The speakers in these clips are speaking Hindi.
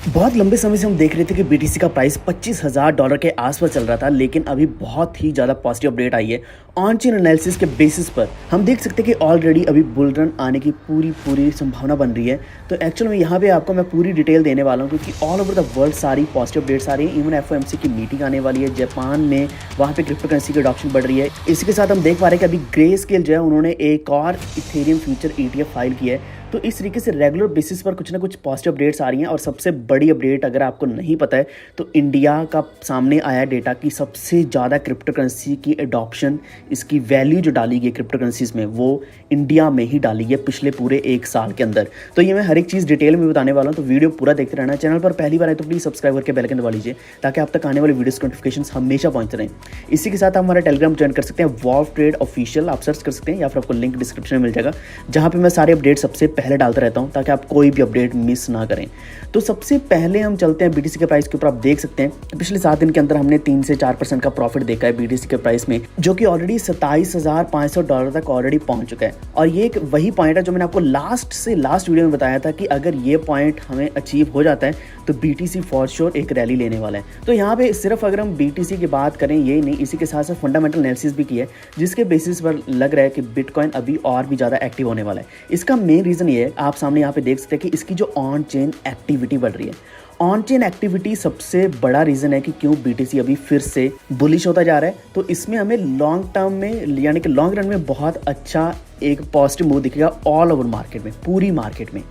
बहुत लंबे समय से हम देख रहे थे कि बीटीसी का प्राइस $25,000 के आसपास चल रहा था, लेकिन अभी बहुत ही ज़्यादा पॉजिटिव अपडेट आई है। ऑन चेन एनालिसिस के बेसिस पर हम देख सकते हैं कि ऑलरेडी अभी बुल रन आने की पूरी संभावना बन रही है। तो एक्चुअल में यहाँ पे आपको मैं पूरी डिटेल देने वाला हूँ, क्योंकि ऑल ओवर द वर्ल्ड सारी पॉजिटिव अपडेट्स आ रही हैं। इवन एफओएमसी की मीटिंग आने वाली है जापान में, वहाँ पे क्रिप्टो करेंसी की अडॉप्शन बढ़ रही है। इसी के साथ हम देख पा रहे हैं कि अभी ग्रे स्केल जो है उन्होंने एक और इथेरियम फ्यूचर ETF फाइल किया है। तो इस तरीके से रेगुलर बेसिस पर कुछ ना कुछ पॉजिटिव अपडेट्स आ रही हैं। और सबसे बड़ी अपडेट अगर आपको नहीं पता है तो इंडिया का सामने आया डेटा कि सबसे ज़्यादा क्रिप्टो करेंसी की एडॉप्शन, इसकी वैल्यू जो डाली गई क्रिप्टो करेंसीज में, वो इंडिया में ही डाली है पिछले पूरे 1 साल के अंदर। तो ये मैं हर एक चीज़ डिटेल में बताने वाला हूँ, तो वीडियो पूरा देखते रहना। चैनल पर पहली बार आए तो प्लीज़ सब्सक्राइब करके बेल आइकन दबा लीजिए, ताकि आप तक आने वाले वीडियोस के नोटिफिकेशन हमेशा पहुँचते रहें। इसी के साथ आप हमारा टेलीग्राम ज्वाइन कर सकते हैं, वॉल्व ट्रेड ऑफिशियल आप सर्च कर सकते हैं, या फिर आपको लिंक डिस्क्रिप्शन में मिल जाएगा, जहाँ पर मैं सारे अपडेट सबसे पहले डालता रहता हूँ, ताकि आप कोई भी अपडेट मिस ना करें। तो सबसे पहले हम चलते हैं बीटीसी के प्राइस के ऊपर। आप देख सकते हैं पिछले 7 दिन के अंदर हमने 3 से 4% का प्रॉफिट देखा है बीटीसी के प्राइस में, जो कि ऑलरेडी $27,500 तक ऑलरेडी पहुंच चुका है। और ये एक वही पॉइंट है जो मैंने आपको लास्ट वीडियो में बताया था कि अगर ये पॉइंट हमें अचीव हो जाता है तो बीटीसी फॉर श्योर एक रैली लेने वाला है। तो यहाँ पे सिर्फ अगर हम बीटीसी की बात करें ये नहीं, इसी के साथ साथ फंडामेंटल एनालिसिस भी की है, जिसके बेसिस पर लग रहा है कि बिटकॉइन अभी और भी ज़्यादा एक्टिव होने वाला है। इसका मेन रीज़न ये है, आप सामने यहाँ पे देख सकते हैं कि इसकी जो ऑन चेन एक्टिविटी बढ़ रही है। ऑन चेन एक्टिविटी सबसे बड़ा रीज़न है कि क्यों बीटीसी अभी फिर से बुलिश होता जा रहा है। तो इसमें हमें लॉन्ग टर्म में, यानी कि लॉन्ग रन में बहुत अच्छा एक पॉजिटिव मूव दिखेगा ऑल ओवर मार्केट में, पूरी मार्केट में।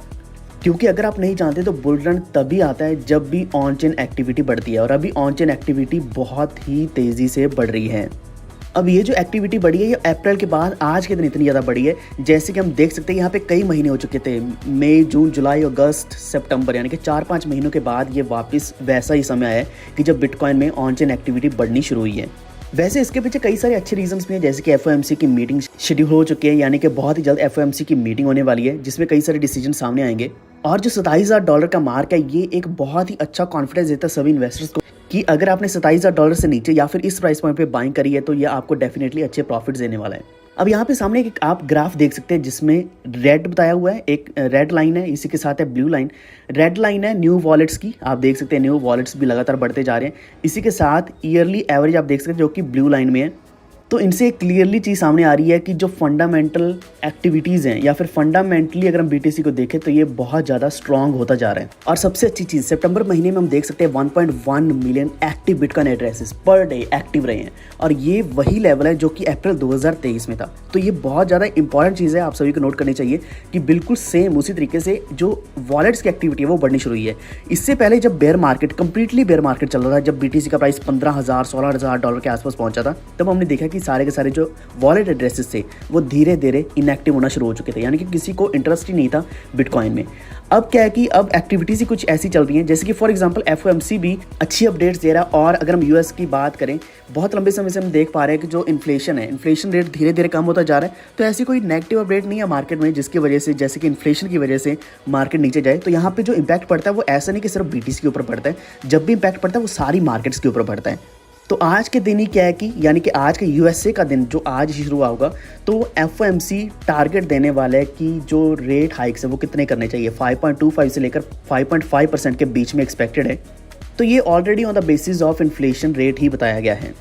क्योंकि अगर आप नहीं जानते तो बुल रन तभी आता है जब भी ऑन चेन एक्टिविटी बढ़ती है, और अभी ऑन चेन एक्टिविटी बहुत ही तेज़ी से बढ़ रही है। अब ये जो एक्टिविटी बढ़ी है ये अप्रैल के बाद आज के दिन इतनी ज़्यादा बढ़ी है, जैसे कि हम देख सकते हैं यहाँ पे कई महीने हो चुके थे, मई, जून, जुलाई, अगस्त, सितंबर, यानी कि 4-5 महीनों के बाद ये वापस वैसा ही समय आया है कि जब बिटकॉइन में ऑन चेन एक्टिविटी बढ़नी शुरू हुई है। वैसे इसके पीछे कई सारे अच्छे रीजंस भी हैं, जैसे कि एफओएमसी की मीटिंग शेड्यूल हो चुकी है, यानी कि बहुत ही जल्द एफओएमसी की मीटिंग होने वाली है, जिसमें कई सारे डिसीजन सामने आएंगे। और जो $27,000 का मार्क है, ये एक बहुत ही अच्छा कॉन्फिडेंस देता है सभी इन्वेस्टर्स को कि अगर आपने $27,000 से नीचे या फिर इस प्राइस पॉइंट पे बाइंग करी है तो ये आपको डेफिनेटली अच्छे प्रॉफिट्स देने वाला है। अब यहाँ पे सामने एक आप ग्राफ देख सकते हैं जिसमें रेड बताया हुआ है, एक रेड लाइन है, इसी के साथ है ब्लू लाइन। रेड लाइन है न्यू वॉलेट्स की, आप देख सकते हैं न्यू वॉलेट्स भी लगातार बढ़ते जा रहे हैं। इसी के साथ ईयरली एवरेज आप देख सकते हैं जो कि ब्लू लाइन में है। तो इनसे क्लियरली चीज़ सामने आ रही है कि जो फंडामेंटल एक्टिविटीज़ हैं, या फिर फंडामेंटली अगर हम बीटीसी को देखें तो ये बहुत ज़्यादा स्ट्रॉन्ग होता जा रहा है। और सबसे अच्छी चीज़, सितंबर महीने में हम देख सकते हैं 1.1 million active bitcoin addresses per day active रहे हैं, और ये वही लेवल है जो कि अप्रैल 2023 में था। तो ये बहुत ज़्यादा इंपॉर्टेंट चीज़ है, आप सभी को नोट करनी चाहिए कि बिल्कुल सेम उसी तरीके से जो वॉलेट्स की एक्टिविटी है वो बढ़नी शुरू हुई है। इससे पहले जब bear market, completely bear market चल रहा था, जब बीटीसी का प्राइस $15,000-16,000 के आसपास पहुंचा था, तब हमने देखा कि सारे के सारे जो वॉलेट एड्रेसेस थे वो धीरे धीरे इनएक्टिव होना शुरू हो चुके थे, यानी कि किसी को इंटरेस्ट ही नहीं था बिटकॉइन में। अब क्या है कि अब एक्टिविटीज ही कुछ ऐसी चल रही हैं, जैसे कि फॉर एग्जांपल एफओएमसी भी अच्छी अपडेट्स दे रहा है। और अगर हम यूएस की बात करें, बहुत लंबे समय से हम देख पा रहे हैं कि जो इन्फ्लेशन है, इन्फ्लेशन रेट धीरे धीरे कम होता जा रहा है। तो ऐसी कोई नेगेटिव अपडेट नहीं है मार्केट में जिसकी वजह से, जैसे कि इन्फ्लेशन की वजह से मार्केट नीचे जाए। तो यहाँ पे जो इम्पैक्ट पड़ता है वो ऐसा नहीं कि सिर्फ बीटीसी के ऊपर पड़ता है, जब भी इम्पैक्ट पड़ता है वो सारी मार्केट्स के ऊपर पड़ता है। तो आज के दिन ही क्या है कि, यानी कि आज के यूएसए का दिन जो आज ही शुरू होगा, तो एफओएमसी टारगेट देने वाला है कि जो रेट हाइक्स है वो कितने करने चाहिए। 5.25 से लेकर 5.5% के बीच में एक्सपेक्टेड है। तो ये already on the basis of inflation rate ही बताया गया है।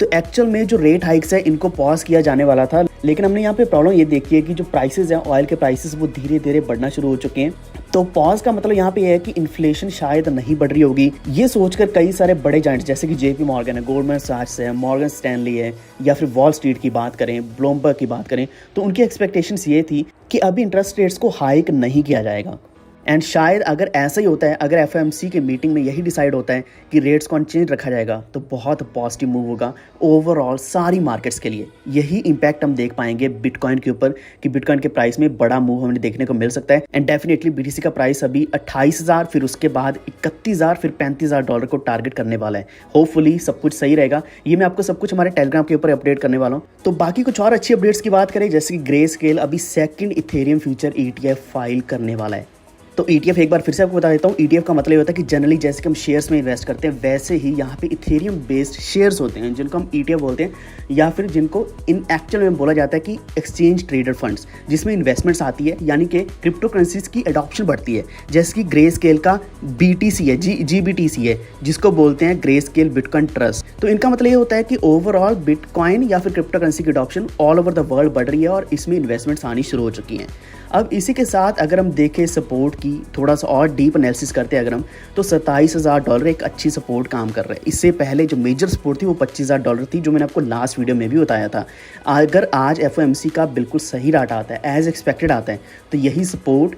तो एक्चुअल में जो रेट हाइक्स है इनको पॉज किया जाने वाला था, लेकिन हमने यहाँ पे प्रॉब्लम ये देखी है कि जो प्राइसेस हैं, ऑयल के प्राइसेस, वो धीरे धीरे बढ़ना शुरू हो चुके हैं। तो पॉज का मतलब यहाँ पे ये है कि इन्फ्लेशन शायद नहीं बढ़ रही होगी, ये सोचकर कई सारे बड़े जायंट्स जैसे कि जेपी मॉर्गन है, गोल्डमैन सैक्स है, मॉर्गन स्टैनली है, या फिर वॉल स्ट्रीट की बात करें, ब्लूमबर्ग की बात करें, तो उनकी एक्सपेक्टेशंस ये थी कि अभी इंटरेस्ट रेट्स को हाइक नहीं किया जाएगा। एंड शायद अगर ऐसा ही होता है, अगर एफओएमसी के मीटिंग में यही डिसाइड होता है कि रेट्स को अनचेंज रखा जाएगा, तो बहुत पॉजिटिव मूव होगा ओवरऑल सारी मार्केट्स के लिए। यही इंपैक्ट हम देख पाएंगे बिटकॉइन के ऊपर कि बिटकॉइन के प्राइस में बड़ा मूव हमें देखने को मिल सकता है। एंड डेफिनेटली बीटीसी का प्राइस अभी 28,000, फिर उसके बाद 31,000, फिर $35,000 को टारगेट करने वाला है। होपफुली सब कुछ सही रहेगा। ये मैं आपको सब कुछ हमारे टेलीग्राम के ऊपर अपडेट करने वाला हूँ। तो बाकी कुछ और अच्छी अपडेट्स की बात करें, जैसे कि ग्रे स्केल अभी second Ethereum future ETF file करने वाला है। तो ETF एक बार फिर से आपको बता देता हूँ, ETF का मतलब ये होता है कि जनरली जैसे कि हम शेयर्स में इन्वेस्ट करते हैं वैसे ही यहाँ पे इथेरियम बेस्ड शेयर्स होते हैं जिनको हम ETF बोलते हैं, या फिर जिनको इन एक्चुअल में बोला जाता है कि एक्सचेंज ट्रेडेड फंड्स, जिसमें इन्वेस्टमेंट्स आती है, यानी कि क्रिप्टो करेंसीज की एडॉप्शन बढ़ती है। जैसे कि ग्रे स्केल का BTC है, GBTC है, जिसको बोलते हैं ग्रे स्केल बिटकॉइन ट्रस्ट। तो इनका मतलब ये होता है कि ओवरऑल बिटकॉइन या फिर क्रिप्टो करेंसी की adoption all over the world बढ़ रही है और इसमें इन्वेस्टमेंट्स आनी शुरू हो चुकी हैं। अब इसी के साथ अगर हम देखें सपोर्ट की थोड़ा सा और डीप एनालिसिस करते हैं अगर हम, तो $27,000 एक अच्छी सपोर्ट काम कर रहा है। इससे पहले जो मेजर सपोर्ट थी वो $25,000 थी, जो मैंने आपको लास्ट वीडियो में भी बताया था। अगर आज FOMC का बिल्कुल सही डाटा आता है, एज एक्सपेक्टेड आता है, तो यही सपोर्ट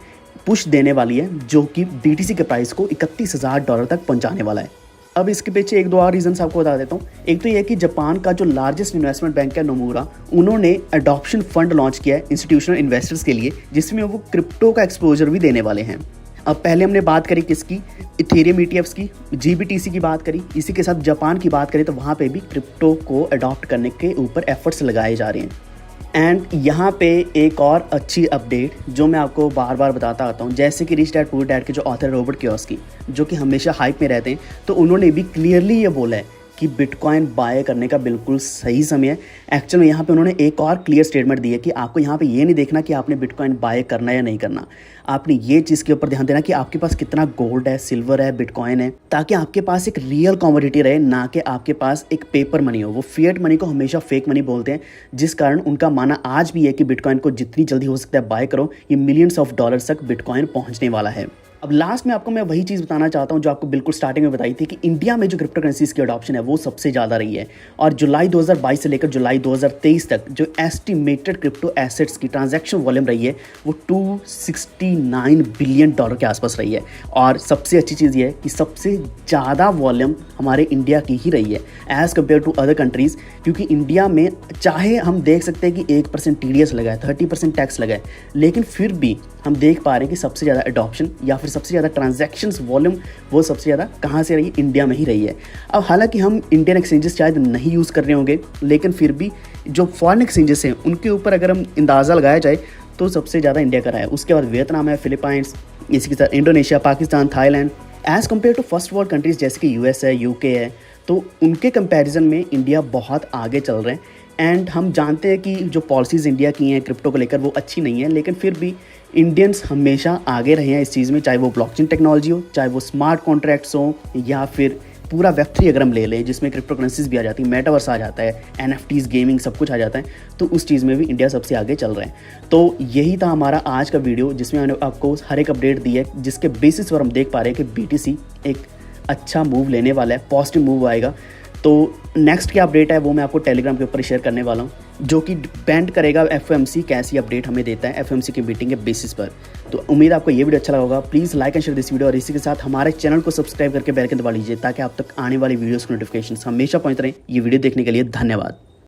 पुश देने वाली है, जो कि BTC के प्राइस को $31,000 तक पहुंचाने वाला है। अब इसके पीछे एक दो और रीजंस आपको बता देता हूँ। एक तो ये कि जापान का जो लार्जेस्ट इन्वेस्टमेंट बैंक है नोमुरा, उन्होंने अडॉप्शन फंड लॉन्च किया है इंस्टीट्यूशनल इन्वेस्टर्स के लिए, जिसमें वो क्रिप्टो का एक्सपोजर भी देने वाले हैं। अब पहले हमने बात करी किसकी, इथेरियम ETFs की, GBTC की बात करी, इसी के साथ जापान की बात करें तो वहाँ पे भी क्रिप्टो को अडॉप्ट करने के ऊपर एफर्ट्स लगाए जा रहे हैं। एंड यहाँ पे एक और अच्छी अपडेट जो मैं आपको बार बार बताता आता हूँ, जैसे कि रिच डैड पुअर डैड के जो ऑथर रॉबर्ट कियोसाकी, जो कि हमेशा हाइप में रहते हैं, तो उन्होंने भी क्लियरली ये बोला है कि बिटकॉइन बाय करने का बिल्कुल सही समय है। एक्चुअल में यहाँ पे उन्होंने एक और क्लियर स्टेटमेंट दी है कि आपको यहाँ पे ये नहीं देखना कि आपने बिटकॉइन बाय करना या नहीं करना, आपने ये चीज़ के ऊपर ध्यान देना कि आपके पास कितना गोल्ड है, सिल्वर है, बिटकॉइन है, ताकि आपके पास एक रियल कमोडिटी रहे, ना कि आपके पास एक पेपर मनी हो। वो फिएट मनी को हमेशा फेक मनी बोलते हैं, जिस कारण उनका मानना आज भी है कि बिटकॉइन को जितनी जल्दी हो सकता है बाय करो, ये मिलियंस ऑफ डॉलर्स तक बिटकॉइन पहुँचने वाला है। अब लास्ट में आपको मैं वही चीज़ बताना चाहता हूँ जो आपको बिल्कुल स्टार्टिंग में बताई थी कि इंडिया में जो क्रिप्टो करेंसीज की अडॉप्शन है वो सबसे ज़्यादा रही है, और जुलाई 2022 से लेकर जुलाई 2023 तक जो एस्टिमेटेड क्रिप्टो एसेट्स की ट्रांजैक्शन वॉल्यूम रही है वो $269 बिलियन के आसपास रही है। और सबसे अच्छी चीज़ ये है कि सबसे ज़्यादा वॉल्यूम हमारे इंडिया की ही रही है as compared to other countries, क्योंकि इंडिया में चाहे हम देख सकते हैं कि 1% TDS लगा है, 30% टैक्स लगा है, लेकिन फिर भी हम देख पा रहे हैं कि सबसे ज़्यादा एडॉप्शन या फिर सबसे ज़्यादा ट्रांजैक्शंस वॉल्यूम वो सबसे ज़्यादा कहाँ से रही, इंडिया में ही रही है। अब हालांकि हम इंडियन एक्सचेंजेस शायद नहीं यूज़ कर रहे होंगे, लेकिन फिर भी जो फॉरेन एक्सचेंजेस हैं उनके ऊपर अगर हम अंदाज़ा लगाया जाए तो सबसे ज़्यादा इंडिया का रहा है। उसके बाद वियतनाम है, फिलीपाइंस, इसी के साथ Indonesia, Pakistan, Thailand. As compared to first world countries जैसे कि US है, UK है, तो उनके कंपैरिजन में इंडिया बहुत आगे चल रहे हैं। एंड हम जानते हैं कि जो पॉलिसीज़ इंडिया की हैं क्रिप्टो को लेकर वो अच्छी नहीं है, लेकिन फिर भी इंडियंस हमेशा आगे रहे हैं इस चीज़ में, चाहे वो ब्लॉकचेन टेक्नोलॉजी हो, चाहे वो स्मार्ट कॉन्ट्रैक्ट्स हो, या फिर पूरा Web3 अगर हम ले लें जिसमें क्रिप्टो करेंसीज भी आ जाती है, मेटावर्स आ जाता है, NFTs, गेमिंग सब कुछ आ जाता है, तो उस चीज़ में भी इंडिया सबसे आगे चल रहा है। तो यही था हमारा आज का वीडियो जिसमें मैंने आपको हर एक अपडेट दी है, जिसके बेसिस पर हम देख पा रहे हैं कि BTC एक अच्छा मूव लेने वाला है, पॉजिटिव मूव आएगा। तो नेक्स्ट क्या अपडेट है वो मैं आपको टेलीग्राम के ऊपर शेयर करने वाला हूँ, जो कि डिपेंड करेगा FOMC कैसी अपडेट हमें देता है FOMC की मीटिंग के बेसिस पर। तो उम्मीद आपको ये वीडियो अच्छा लगा होगा। Please like and share this video, और इसी के साथ हमारे चैनल को सब्सक्राइब करके बेल आइकन दबा लीजिए ताकि आप तक आने वाली वीडियोस की नोटिफिकेशन हमेशा पहुंच रहे हैं। ये वीडियो देखने के लिए धन्यवाद।